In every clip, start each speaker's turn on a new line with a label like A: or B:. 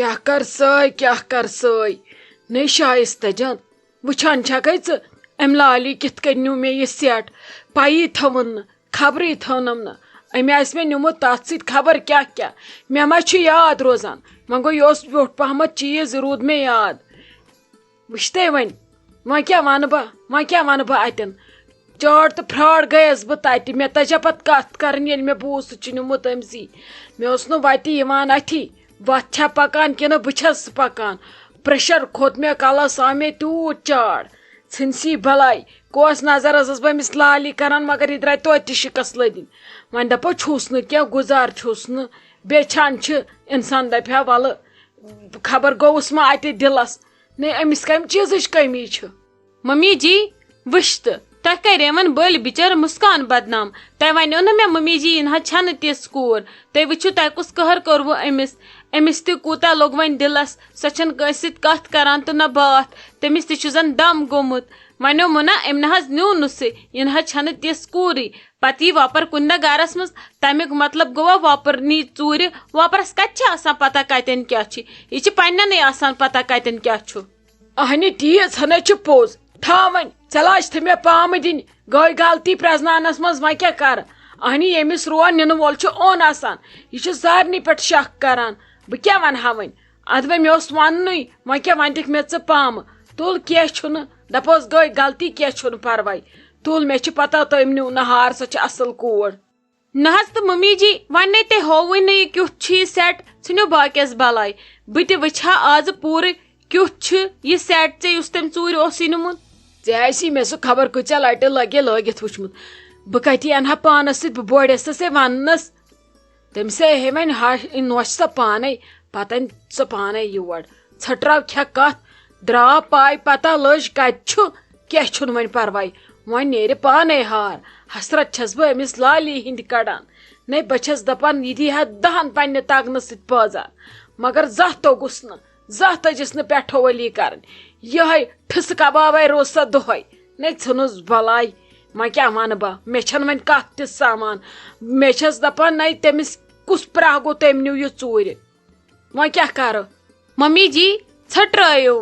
A: کیا کر سٲے نٔے شائستہ جان وٕچھان چھکے ژٕ أمۍ لالی کِتھ کٔنۍ نیوٗ مےٚ یہِ سٮ۪ٹ پایی تھٲوٕن نہٕ خبرٕے تھٲونم نہٕ أمۍ آسہِ مےٚ نیوٗمُت تَتھ سۭتۍ خبر کیٛاہ مےٚ ما چھُ یاد روزان وۄنۍ گوٚو یہِ اوس ویوٚٹھ پہمتھ چیٖز یہِ روٗد مےٚ یاد وٕچھتے وۄنۍ کیٛاہ وَنہٕ بہٕ اَتٮ۪ن چاڑ تہٕ فرٛاڈ گٔیَس بہٕ تَتہِ مےٚ تَجا پَتہٕ کَتھ کَرٕنۍ ییٚلہِ مےٚ بوٗز سُہ چھُ نیوٗمُت أمۍسٕے مےٚ اوس نہٕ وَتہِ یِوان اَتھی وَتھ چھا پَکان کِنہٕ بہٕ چھَس پَکان پرٛیشَر کھوٚت مےٚ کَلَس آو مےٚ تیوٗت چاڑ ژھٕنسی بَلاے کوس نظر ٲسٕس بہٕ أمِس لالی کَران مگر یہِ درٛاے توتہِ شِکَس لٔدِنۍ وۄنۍ دَپو چھُس نہٕ کینٛہہ گُزار چھُس نہٕ بیچھان چھِ اِنسان دَپہِ ہا وَلہٕ خبر گوٚوُس ما اَتہِ دِلَس نے أمِس کَمہِ چیٖزٕچ کٔمی چھِ
B: ممی جی وٕچھ تہٕ تۄہہِ کَریون بٔلۍ بِچٲر مُسکان بدنام تۄہہِ وَنیو نہٕ مےٚ ممی جی یہِ نہ حظ چھَنہٕ تِژھ کوٗر تُہۍ وٕچھِو تۄہہِ کُس قہر کوٚروٕ أمِس تہِ کوٗتاہ لوٚگ وۄنۍ دِلَس سۄ چھَنہٕ کٲنٛسہِ سۭتۍ کَتھ کَران تہٕ نہ باتھ تٔمِس تہِ چھُ زَن دم گوٚمُت وَنیومو نہ أمۍ نہ حظ نیوٗ نہٕ سُہ یہِ نہ حظ چھَنہٕ تِژھ کوٗرٕے پَتہٕ یی وۄپَر کُنہِ دۄہ گَرَس منٛز تَمیُک مطلب گوٚوا وۄپَر نی ژوٗرِ وۄپرَس کَتہِ چھِ آسان پَتہ کَتٮ۪ن کیٛاہ چھِ یہِ چھِ پنٛنٮ۪نٕے آسان پَتہ کَتٮ۪ن کیٛاہ چھُ
A: اہنہِ تیٖژ ہَنَے چھِ پوٚز تھاو وۄنۍ ژےٚ لاجتھٕ مےٚ پامہٕ دِنہِ گٔے غلطی پرٛزناونَس منٛز وۄنۍ کیٛاہ کَرٕ اہنہِ ییٚمِس رُوَن نِنہٕ وول چھُ اوٚن آسان یہِ چھُ سارنٕے پٮ۪ٹھ شک کَران بہٕ کیٛاہ وَنہٕ ہا وۄنۍ اَدٕ وۄنۍ مےٚ اوس وَننُے وۄنۍ کیٛاہ وۄنۍ دِکھ مےٚ ژٕ پامہٕ تُل کینٛہہ چھُنہٕ دَپوس گٔے غلطی کینٛہہ چھُنہٕ پَرواے تُل مےٚ چھِ پَتہ تٔمۍ نیوٗ نہٕ ہار سۄ چھِ اَصٕل کوٗر
B: نہ حظ تہٕ ممی جی وۄنۍ نے تۄہہِ ہووُے نہٕ یہِ کیُتھ چھُ یہِ سٮ۪ٹ ژھٕنِو باقیَس بَلاے بہٕ تہِ وٕچھِ ہا آزٕ پوٗرٕ کیُتھ چھُ یہِ سٮ۪ٹ ژےٚ یُس تٔمۍ ژوٗرِ اوسُے نِمُت
A: ژےٚ آسی مےٚ سُہ خبر کۭژاہ لَٹہِ لٲگِتھ وٕچھمُت بہٕ کَتہِ اَنہٕ ہا پانَس سۭتۍ بہٕ بوڑٮ۪سَس ہے وَننَس تٔمِس ہے وۄنۍ نوٚچھ سۄ پانَے پَتہٕ اَنہِ سۄ پانَے یور ژھٔٹراو کھےٚ کَتھ درٛاو پاے پَتہ لٔج کَتہِ چھُ کینٛہہ چھُنہٕ وۄنۍ پَرواے وۄنۍ نیرِ پانَے ہار حسرت چھَس بہٕ أمِس لالی ہِنٛدِ کَڑان نے بہٕ چھَس دَپان یہِ دی ہا 10 پنٛنہِ تَگنہٕ سۭتۍ پٲزار مگر زانٛہہ توٚگُس نہٕ زانٛہہ تٔجِس نہٕ پٮ۪ٹھو ؤلی کَرٕنۍ یِہوٚے ٹھٕسہٕ کبابَے روٗز سۄ دۄہَے نے ژھٕنُس بَلاے وۄنۍ کیٛاہ وَنہٕ بہٕ مےٚ چھَنہٕ وۄنۍ کَتھ تہِ سامان مےٚ چھَس دَپان نے تٔمِس کُس پرٛاہ گوٚو تٔمۍ نیوٗ یہِ ژوٗرِ وۄنۍ کیٛاہ کَرٕ
B: ممی جی ژھٔٹرٲیِو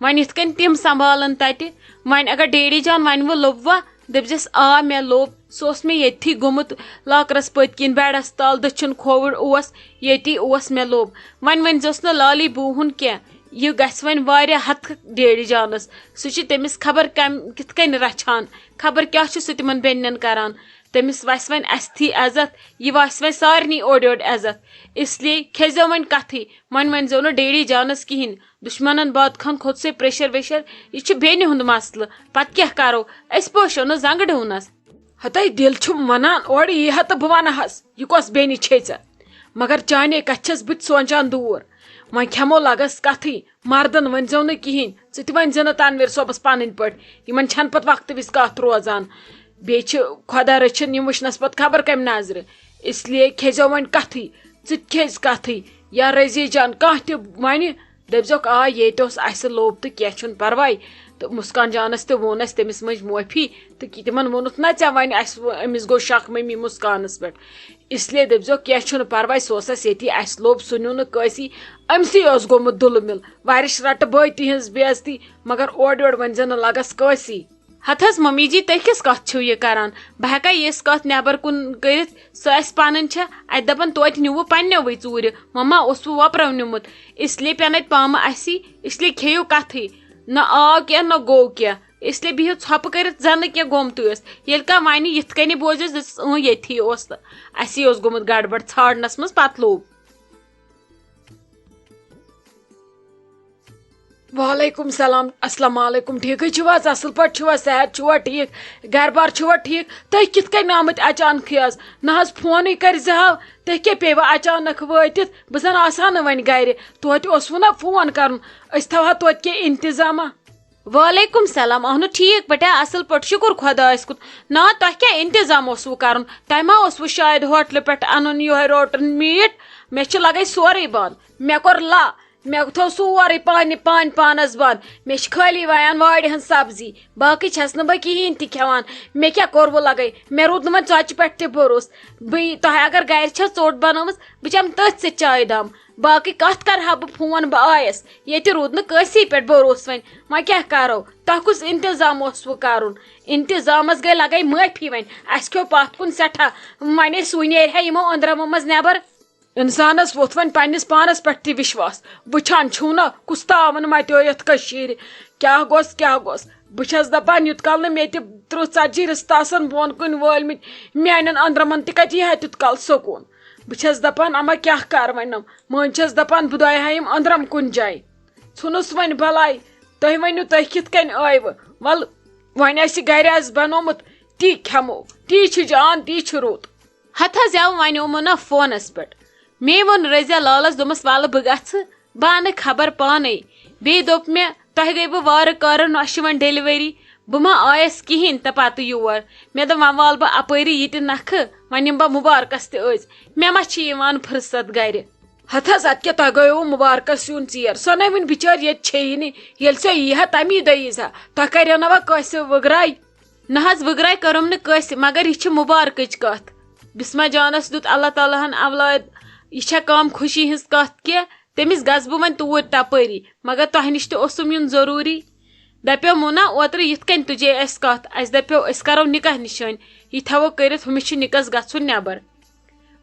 B: وۄنۍ یِتھ کٔنۍ تِم سنٛبھالَن تَتہِ وۄنۍ اگر ڈیڈی جان وَنوٕ لوٚبوا دٔپزٮ۪س آ مےٚ لوٚب سُہ اوس مےٚ ییٚتھی گوٚمُت لاکرَس پٔتۍ کِنۍ بیڈَس تَل دٔچھُن کھووُر اوس ییٚتی اوس مےٚ لوٚب وۄنۍ ؤنۍزیوس نہٕ لالی بوٗہُن کینٛہہ یہِ گژھِ وۄنۍ واریاہ ہَتہٕ ڈیڈی جانَس سُہ چھِ تٔمِس خبر کِتھ کٔنۍ رَچھان خبر کیٛاہ چھُ سُہ تِمَن بیٚنٮ۪ن کَران تٔمِس وَسہِ وۄنۍ اَسہِ عزت یہِ وَسہِ وۄنۍ سارنٕے اوٚڑ اوٚڑ عزت اِسلیے کھیٚزیو وۄنۍ کَتھٕے وۄنۍ ؤنۍزیو نہٕ ڈیڈی جانَس کِہیٖنۍ دُشمَنَن بادخان کھوٚت سُہ پرٛیشَر ویشَر یہِ چھُ بیٚنہِ ہُنٛد مَسلہٕ پَتہٕ کیٛاہ کَرو أسۍ پوشو نہٕ زنٛگہٕ ڈوٗنَس
A: ہَتَے دِل چھُم وَنان اورٕ یی ہا تہٕ بہٕ وَنہٕ ہَس یہِ کۄس بیٚنہِ چھے ژےٚ مگر چانے کَتھِ چھَس بہٕ تہِ سونٛچان دوٗر وۄنۍ کھٮ۪مو لَگَس کَتھٕے مردن ؤنۍزیو نہٕ کِہیٖنۍ ژٕ تہِ ؤنۍزِ نہٕ تنویٖر صٲبَس پَنٕنۍ پٲٹھۍ یِمن چھَنہٕ پَتہٕ وقتہٕ وِزِ کَتھ روزان بیٚیہِ چھِ خۄدا رٔچھِنۍ یِم وٕچھنَس پَتہٕ خبر کَمہِ نظرِ اِسلیے کھیٚزیو وۄنۍ کَتھٕے ژٕ تہِ کھیٚزِ کَتھٕے یا رٔضی جان کانٛہہ تہِ وَنہِ دٔپزیوکھ آ ییٚتہِ اوس اَسہِ لوٚب تہٕ کینٛہہ چھُنہٕ پَرواے تہٕ مُسکان جانَس تہِ ووٚن اَسہِ تٔمِس مٔنٛجۍ معٲفی تہٕ تِمن ووٚنُکھ نہ ژےٚ وَنہِ اَسہِ أمِس گوٚو شک مٔمی مُسکانَس پٮ۪ٹھ اِسلیے دٔپزیوکھ کینٛہہ چھُنہٕ پَرواے سُہ اوس اَسہِ ییٚتی اَسہِ لوٚب سُہ نیوٗ نہٕ کٲنٛسی أمسٕے اوس گوٚمُت دُلہٕ مِل وارِش رَٹہٕ بٲے تِہِنٛز بے عزتی مگر اورٕ یورٕ ؤنۍزِ نہٕ لَگَس کٲنٛسی
B: ہَتھ حظ ممی جی تُہۍ کِژھ کَتھ چھِو یہِ کَران بہٕ ہٮ۪کا یِژھ کَتھ نٮ۪بر کُن کٔرِتھ سۄ اَسہِ پَنٕنۍ چھےٚ اَتہِ دَپان توتہِ نیوٗوٕ پنٛنیوٕے ژوٗرِ مما اوسوٕ وۄپرو نیوٗمُت اِسلیے پٮ۪ن اَتہِ پامہٕ اَسی اِسلیے کھیٚیِو کَتھٕے نہ آو کینٛہہ نہ گوٚو کینٛہہ اِسلیے بِہِو ژھۄپہٕ کٔرِتھ زَن نہٕ کینٛہہ گوٚمتٕے ٲس ییٚلہِ کانٛہہ وَنہِ یِتھ کٔنی بوزٮ۪س دٔپۍزٮ۪س ییٚتھی اوس تہٕ اَسی اوس گوٚمُت گڑبڑ ژھانڈنَس منٛز پَتہٕ لوٚب
A: وعلیکُم سلام السلام علیکُم ٹھیٖکٕے چھِو حظ اَصٕل پٲٹھۍ چھِوا صحت چھُوا ٹھیٖک گرٕ بار چھُوا ٹھیٖک تُہۍ کِتھ کٔنۍ آمٕتۍ اچانکھٕے حظ نہ حظ فونٕے کٔرۍزِہَو تُہۍ کیٛاہ پیٚوٕ اچانک وٲتِتھ بہٕ زَن آسہٕ ہا نہٕ وۄنۍ گرِ توتہِ اوسوٕ نا فون کَرُن أسۍ تھاوہا توتہِ کینٛہہ اِنتظامہ
B: وعلیکُم سلام اہنوٗ ٹھیٖک پٲٹھۍ اَصٕل پٲٹھۍ شُکُر خۄدایَس کُن نا تۄہہِ کیٛاہ اِنتظام اوسوٕ کَرُن تۄہہِ ما اوسوٕ شاید ہوٹلہٕ پٮ۪ٹھ اَنُن یِہوٚے روٹَن میٖٹ مےٚ چھِ لَگَے سورُے بنٛد مےٚ کوٚر
A: مے تھو سورے پانس بند مے خالی وایان واڑِ ہن سبزی باقی چھس نہٕ بہٕ کِہیٖنۍ تہِ کھٮ۪وان مے کیٛاہ کوٚروٕ لگے مے روٗد نہٕ وۄنۍ ژۄچہِ پٮ۪ٹھ تہِ بروس بہٕ تۄہہِ اگر گرِ چھو ژوٚٹ بنٲومٕژ بہٕ چٮ۪مہٕ تٔتھۍ سۭتۍ چایہِ دام باقی کتھ کرٕ ہا بہٕ فون بہٕ آیس ییٚتہِ روٗد نہٕ کٲنٛسی پٮ۪ٹھ بروس وۄنۍ کیٛاہ کرو تۄہہِ کُس انتظام اوسوٕ کرُن انتظامس گٔے لگے معٲفی وۄنۍ اسہِ کھیوٚو پتھ کُن سٮ۪ٹھاہ وۄنۍ سُے نیرِ ہا یِمو أنٛدرمو منٛز نٮ۪بر انسانس ووٚتھ وۄنۍ پننس پانس پٮ۪ٹھ تہِ وشواس وٕچھان چھُو نا کُس تاون متیو یتھ کٔشیٖرِ کیٛاہ گوٚژھ بہٕ چھس دپان یوٗت کال نہٕ مےٚ تہِ 30-40 رِستہٕ آسن بۄن کُن وٲلمٕتۍ میانٮ۪ن أنٛدرمن تہِ کتہِ یی ہا تیُت کال سکوٗن بہٕ چھس دپان اما کیٛاہ کر وۄنۍ مٔنٛزۍ چھس دپان بہٕ دایہِ ہا یِم أنٛدرم کُنہِ جایہِ ژھٕنُس وۄنۍ بلاے تُہۍ ؤنِو تُہۍ کِتھ کٔنۍ آیوٕ ول وۄنۍ اسہِ گرِ آسہِ بنومُت تی کھٮ۪مو تی چھُ جان تی چھُ رُت
B: ہتھ حظ یو ونیومو نا فونس پٮ۪ٹھ مے ووٚن رضیا لالس دوٚپمس ولہٕ بہٕ گژھٕ بہٕ انہٕ خبر پانے بیٚیہِ دوٚپ مےٚ تۄہہِ گٔیوٕ وارٕ کارٕ نۄشہِ وۄنۍ ڈیلؤری بہٕ ما آیس کِہینۍ تہٕ پتہٕ یور مےٚ دوٚپ وۄنۍ والہٕ بہٕ اپٲری یہِ تہِ نکھٕ وۄنۍ یِمہٕ بہٕ مُبارکس تہِ أزۍ مےٚ ما چھِ یِوان فٕرست گرِ
A: ہتھ حظ ادٕ کیٛاہ تۄہہِ گٔیوٕ مُبارکس یُن ژیر سۄ نے وٕنہِ بِچٲر ییٚتہِ چھیی نہٕ ییٚلہِ سۄ یی ہا تمی دۄہ ییٖز ہا تۄہہِ کریو نہ وۄنۍ کٲنٛسہِ وٕگراے
B: نہ حظ وٕگراے کٔرٕم نہٕ کٲنٛسہِ مگر یہِ چھِ مُبارکٕچ کتھ بسما جانس دیُت اللہ تعالیٰ ہن اولاد یہ چھا کم خوشی ہنز کتھ کینٛہہ تٔمِس گژھٕ بہٕ وۄنۍ توٗرۍ تپٲری مگر تۄہہِ نِش تہِ اوسُم یُن ضروٗری دپیومو نا اوترٕ یِتھ کٔنۍ تُجے اَسہِ کتھ اَسہِ دپیو أسۍ کرو نِکاح نِشٲنۍ یہِ تھاوو کٔرِتھ ہُمِس چھُ نِکس گژھُن نٮ۪بر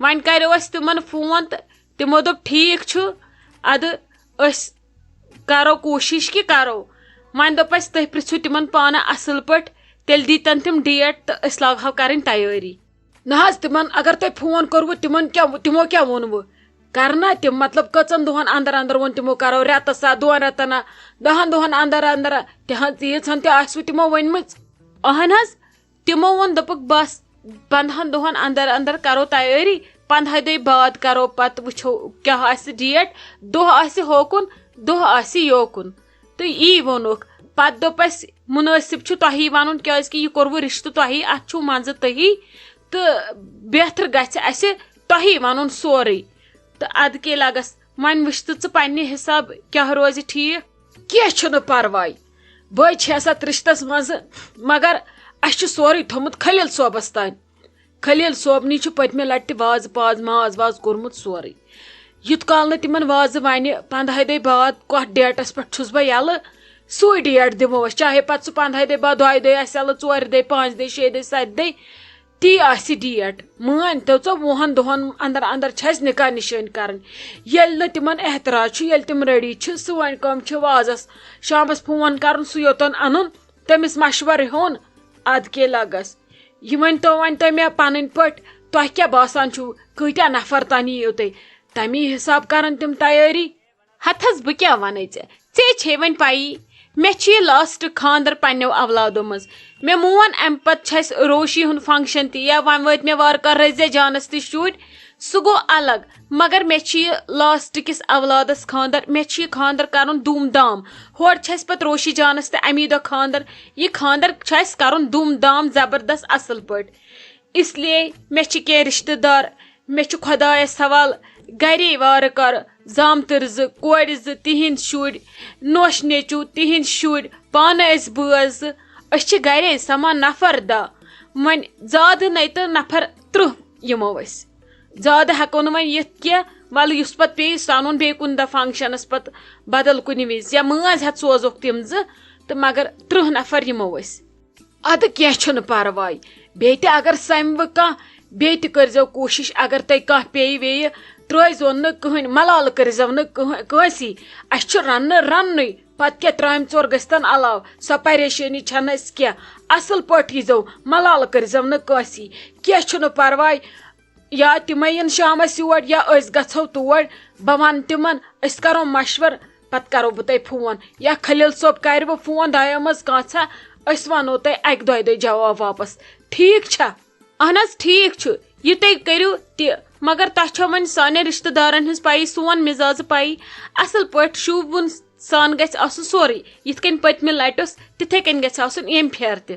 B: وۄنۍ کریو اَسہِ تِمن فون تہٕ تِمو دوٚپ ٹھیٖک چھُ ادٕ أسۍ کرو کوٗشش کہِ کرو وۄنۍ دوٚپ اَسہِ تُہۍ پرژھِو تِمن پانہٕ اصل پٲٹھۍ تیٚلہِ دیٖتن تِم ڈیٹ تہٕ أسۍ لاگہو کرٕنۍ تیٲری
A: نہ حظ تِمن اگر تۄہہِ فون کوٚروٕ تِمو کیٛاہ ووٚنوٕ کرنا تِم مطلب کٔژن دۄہن انٛدر انٛدر ووٚن تِمو کرو رٮ۪تس 2 رٮ۪تن 10 دۄہن انٛدر انٛدر تیٖژہن تہِ آسوٕ تِمو ؤنمٕژ
B: اہن حظ تِمو ووٚن دوٚپُکھ بس 15 دۄہن انٛدر انٛدر کرو تیٲری 15 دۄہہِ بعد کرو پتہٕ وٕچھو کیٛاہ آسہِ ڈیٹ دۄہ آسہِ ہوکُن دۄہ آسہِ یوکُن تہٕ یی ووٚنُکھ پتہٕ دوٚپ اَسہِ مُنٲسِب چھُ تۄہی ونُن کیٛازِ کہِ یہِ کوٚروٕ رِشتہٕ تۄہی اتھ چھُو منٛزٕ تُہی تہٕ بہتر گژھِ اَسہِ تۄہی ونُن سورُے تہٕ ادٕ کے لگس وۄنۍ وٕچھ تہٕ ژٕ پننہِ حساب کیٛاہ روزِ ٹھیٖک
A: کینٛہہ چھُنہٕ پرواے بٔے چھس اتھ رِشتس منٛزٕ مگر اسہِ چھُ سورُے تھوٚمُت خلیل صٲبس تانۍ خلیل صٲبنٕے چھُ پٔتمہِ لٹہِ تہِ وازٕ پاز ماز واز کوٚرمُت سورُے یُت کال نہٕ تِمن وازٕ ونہِ 15 دۄہہِ بعد کتھ ڈیٹس پٮ۪ٹھ چھُس بہٕ یلہٕ سُے ڈیٹ دِمو أسۍ چاہے پتہٕ سُہ 15 دۄہہِ بعد 2 دۄہہِ آسہِ یلہٕ 4 دۄہہِ 5 دۄہہِ 6 دۄہہِ 7 دۄہہِ تی آسہِ ڈیٹ مٲنۍ تو ژٕ 20 دۄہن انٛدر انٛدر چھِ اسہِ نِکاح نِشٲنۍ کرٕنۍ ییٚلہِ نہٕ تِمن احتراج چھُ ییٚلہِ تِم ریڈی چھِ سٲنۍ کٲم چھِ وازس شامس فون کرُن سُہ یوٚتن انُن تٔمِس مشورٕ ہیوٚن ادٕ کے لگس یہِ ؤنۍتو وۄنۍ تُہۍ مےٚ پنٕنۍ پٲٹھۍ تۄہہِ کیٛاہ باسان چھُو کۭتیاہ نفر تانۍ یِیِو تُہۍ تمی حساب کرن تِم تیٲری
B: ہتھ حظ بہٕ کیٛاہ ونے ژےٚ چھے وۄنۍ پیی مےٚ چھُ یہِ لاسٹ خاندر پننیو اولادو منٛز مےٚ مون امہِ پتہٕ چھِ اسہِ روشی ہُنٛد فنکشن تہِ یا وۄنۍ وٲتۍ مےٚ وارٕ کار رزیا جانس تہِ شُرۍ سُہ گوٚو الگ مگر مےٚ چھُ یہِ لاسٹ کِس اولادس خاندر مےٚ چھُ یہِ خاندر کرُن دوٗم دام ہورٕ چھِ اسہِ پتہٕ روشی جانس تہِ امی دۄہ خاندر یہِ خاندر چھُ اسہِ کرُن دوٗم دام زبردست اصل پٲٹھۍ اس لیے مےٚ چھِ کینٛہہ رشتہٕ دار مےٚ چھُ خۄدایس حوالہٕ گرے وارٕ کارٕ زامتٕر 2 کورِ 2 تِہنٛدۍ شُرۍ نوش نیچوٗ تِہنٛدۍ شُرۍ پانہٕ أسۍ بٲژ 2 أسۍ چھِ گرے سمان نفر 10 وۄنۍ زیادٕ نَے تہٕ نفر 30 یِمو أسۍ زیادٕ ہٮ۪کو نہٕ وۄنۍ یِتھ کینٛہہ ولہٕ یُس پتہٕ پیٚیہِ سُہ انُن بیٚیہِ کُنہِ دۄہ فنکشنس پتہٕ بدل کُنہِ وِزِ یا مٲنٛز ہٮ۪تھ سوزوکھ تِم 2 تہٕ مگر 30 نفر یِمو أسۍ
A: ادٕ کینٛہہ چھُنہٕ پرواے بیٚیہِ تہِ اگر سموٕ کانٛہہ بیٚیہِ تہِ کٔرزیٚو کوٗشش اگر تۄہہِ کانٛہہ پیٚیہِ ویٚیہِ ترٲیزیٚو نہٕ کٕہٕنۍ ملالہٕ کٔرزیٚو نہٕ کٲنٛسی اسہِ چھُ رننُے پتہٕ کیٛاہ ترامہِ 4 گٔژھتن علاوٕ سۄ پریشٲنی چھنہٕ اسہِ کینٛہہ اصل پٲٹھۍ ییٖزیٚو ملالہٕ کٔرزیٚو نہٕ کٲنٛسی کینٛہہ چھُنہٕ پرواے یا تِمے یِن شامس یور یا أسۍ گژھو تور بہٕ ونہٕ تِمن أسۍ کرو مشور پتہٕ کرو بہٕ تۄہہِ فون یا خلیل صٲب کرِوٕ فون دۄیو منٛز کانٛژھا أسۍ ونو تۄہہِ 1-2 دۄہہِ جواب واپس ٹھیٖک چھا
B: اہن حظ ٹھیٖک چھُ یہِ تُہۍ کٔرِو تہِ مگر تۄہہِ چھو وۄنۍ سانٮ۪ن رشتہٕ دارن ہٕنٛز پیی سون مزازٕ پیی اصل پٲٹھۍ شوٗبوُن سان گژھِ آسُن سورُے یِتھ کٔنۍ پٔتمہِ لٹہِ اوس تِتھے کٔنۍ گژھِ آسُن ییٚمہِ پھیرٕ تہِ